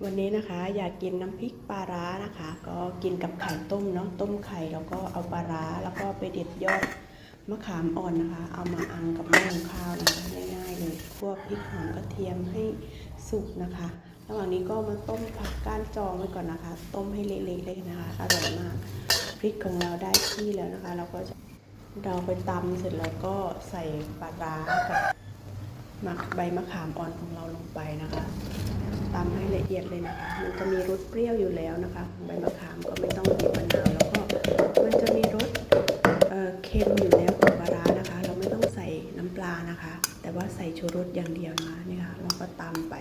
วันนี้นะคะอยากกินน้ำพริกปลาร้านะคะก็กินกับไข่ต้มเนาะต้มไข่แล้วก็เอาปลาร้าแล้วก็ไปเด็ดยอดมะขามอ่อนนะคะเอามาอังกับหม้อหุงข้าวนะคะง่ายๆเลยคั่วพริกหอมกระเทียมให้สุกนะคะระหว่างนี้ก็มาต้มผักก้านจองไว้ก่อนนะคะต้มให้เละๆเลยนะคะอร่อยมากพริกของเราได้ที่แล้วนะคะเราก็จะไปตำเสร็จแล้วก็ใส่ปลาร้ากับใบมะขามอ่อนของเราลงไปนะคะตำให้ละเอียดเลยนะคะมันจะมีรสเปรี้ยวอยู่แล้วนะคะใบมะขามก็ไม่ต้องบีบมะนาวแล้วก็มันจะมีรสเค็มอยู่แล้วของปลาร้านะคะเราไม่ต้องใส่น้ำปลานะคะแต่ว่าใส่ชูรสอย่างเดียวนะนี่ค่ะเราก็ตำไป